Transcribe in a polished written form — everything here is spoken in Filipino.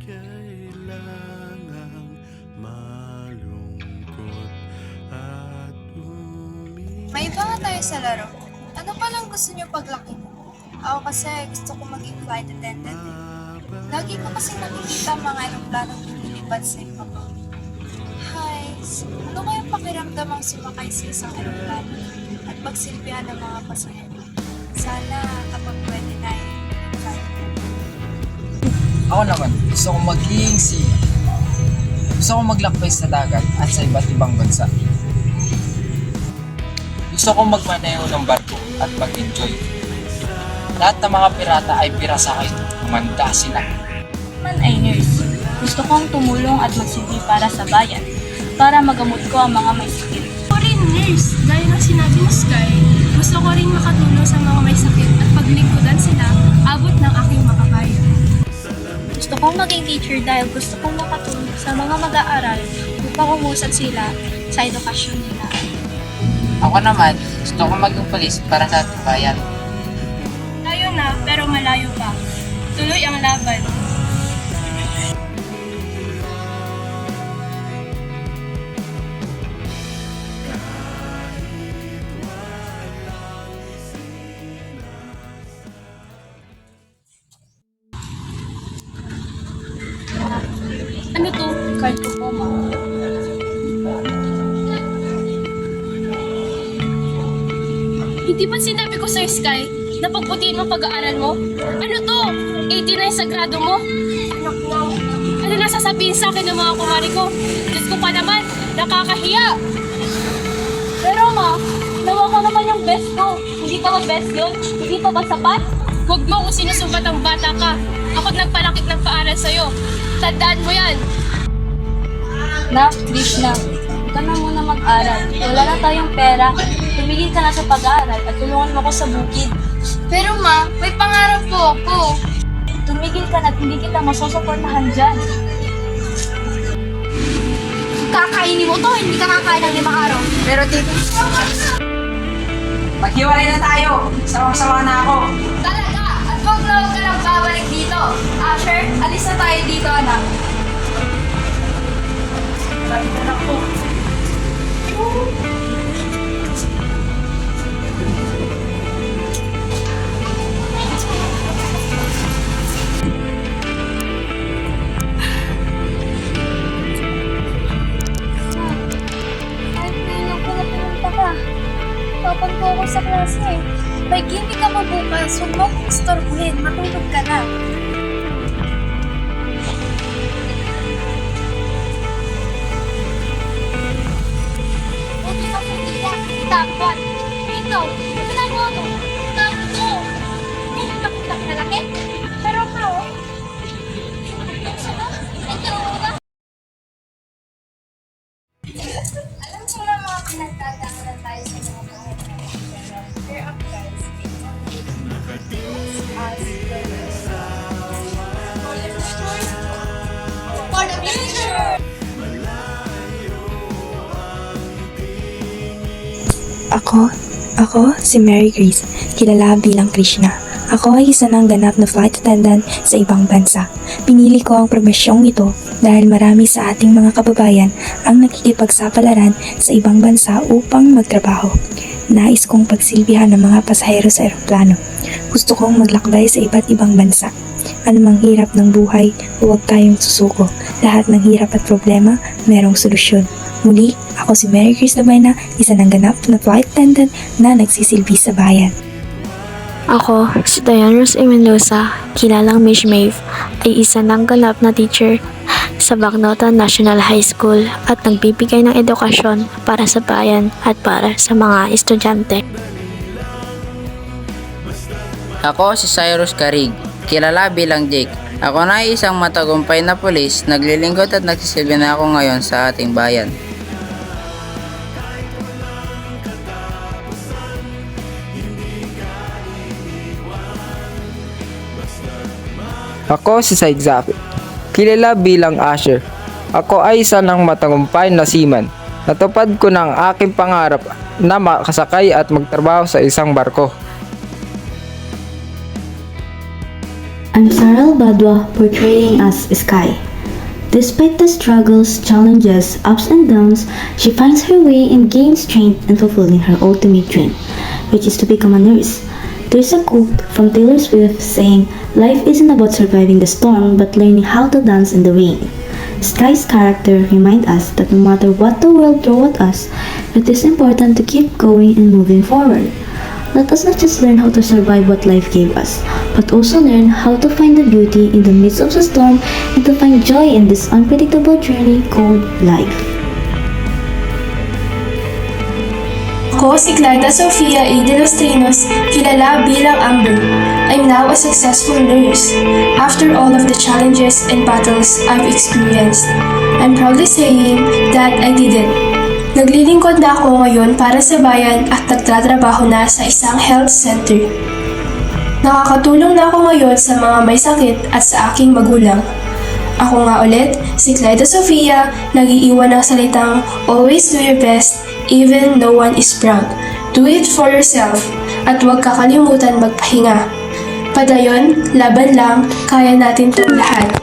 kailangang malungkot at May iba nga tayo sa laro. Ano palang gusto niyo paglaki mo? Ako kasi gusto ko maging flight attendant. Lagi ko kasi nakikita ang mga aeroplanong lumilipad sa ibaba. Hi, ano kayang pakiramdam ang sumakay sa isang aeroplano at pagsilbihan ng mga pasahero? Sana kapag pwede na flight attendant. Ako naman, gusto kong maglakbay sa dagat at sa iba't ibang bansa. Gusto kong magmaneho ng barko at mag-enjoy. Lahat ng mga pirata ay pira sa akin. Umanda sila. Man ay nurse. Gusto kong tumulong at magsilbi para sa bayan, para magamot ko ang mga may sakit. Ako rin, nurse. Gaya ng sinabi ni Sky, gusto ko rin makatulong sa mga may sakit at paglingkudan sila, abot ng aking makakaya. Gusto kong maging teacher dahil gusto kong makatulong sa mga mag-aaral upang umusad sila sa edukasyon nila. Ako naman, gusto ko maging pulis para sa ating bayan. Layo na, pero malayo pa. Tuloy ang laban. Ano to? Card ko po, ma. Hindi ba sinabi ko sa'yo, Sky, na pagputihin mo pag-aaral mo? Ano to? 89 sa grado mo? Anak na. Ano na sasabihin sa akin ng mga kumari ko? Diyos ko pa naman, nakakahiya. Pero ma, nawa ko naman yung best ko. Hindi pa ba best yun? Hindi pa ba sapat? Huwag mo kung sinusumbat ang bata ka. Ako't nagpalakit ng paaral sa'yo. Tandaan mo yan. Na, Krishna, huwag ka na muna mag-aral. Wala na tayong pera. Tumigil ka na sa pag-aaral at tulungan mo ko sa bukid. Pero ma, may pangarap po ako. Tumigil ka na at hindi kita masusuportahan dyan. Kakainin mo to, hindi ka kakain ng 5 araw. Pero tito, Maghiwalay na tayo! Sawang-sawa na ako! talaga! At huwag na huwag ka lang babalik dito. Asher, alis na tayo dito, anak. Sabi na lang po. Kahit ngayon ko na pumunta ka. Papan ko ako sa klase. May gimmick ka mo bukas. Huwag mo akong istorbuhin. Matulog ka na. Huwag niyo akong itakot. Ito, ginagawa mo. Takot ko. Hindi mo nakita pinalaki. Pero bro, Alam mo na mga pinagtatanggalan tayo sa mga buhay natin. Cheer up, guys. For the future! Ako si Mary Grace, kilala bilang Krishna. Ako ay isa ng ganap na flight attendant sa ibang bansa. Pinili ko ang profesyong ito dahil marami sa ating mga kababayan ang nakikipagsapalaran sa ibang bansa upang magtrabaho. Nais kong pagsilbihan ng mga pasahero sa eroplano. Gusto kong maglakbay sa iba't ibang bansa. Anumang hirap ng buhay, huwag tayong susuko. Lahat ng hirap at problema, merong solusyon. Muli, ako si Mary Grace Labay, isa ng ganap na flight attendant na nagsisilbi sa bayan. Ako, si Diane Rose E. Mendoza, kilalang Miss Maeve, ay isa ng ganap na teacher sa Bacnotan National High School at nagbibigay ng edukasyon para sa bayan at para sa mga estudyante. Ako si Cyrus Carig, kilala bilang Jake. Ako na ay isang matagumpay na pulis, naglilingkod at nagsisilbi na ako ngayon sa ating bayan. Ako si Said Zaki, kilala bilang Asher. Ako ay isa ng matagumpay na seaman. Natupad ko ng aking pangarap na makasakay at magtrabaho sa isang barko. I'm Sarah Badwa, portraying as Sky. Despite the struggles, challenges, ups and downs, she finds her way and gains strength in fulfilling her ultimate dream, which is to become a nurse. There's a quote from Taylor Swift saying, "Life isn't about surviving the storm, but learning how to dance in the rain." Sky's character reminds us that no matter what the world throws at us, it is important to keep going and moving forward. Let us not just learn how to survive what life gave us, but also learn how to find the beauty in the midst of the storm and to find joy in this unpredictable journey called life. Ako si Clyda Sofia A. De Los Trinos, kilala bilang Amber. I'm now a successful nurse. After all of the challenges and battles I've experienced, I'm proudly saying that I did it. Naglilingkod na ako ngayon para sa bayan at nagtatrabaho na sa isang health center. Nakakatulong na ako ngayon sa mga may sakit at sa aking magulang. Ako nga ulit, si Clyda Sofia, nag-iiwan ng salitang always do your best even no one is proud. Do it for yourself at huwag kakalimutan magpahinga. Padayon, laban lang, kaya natin itong lahat.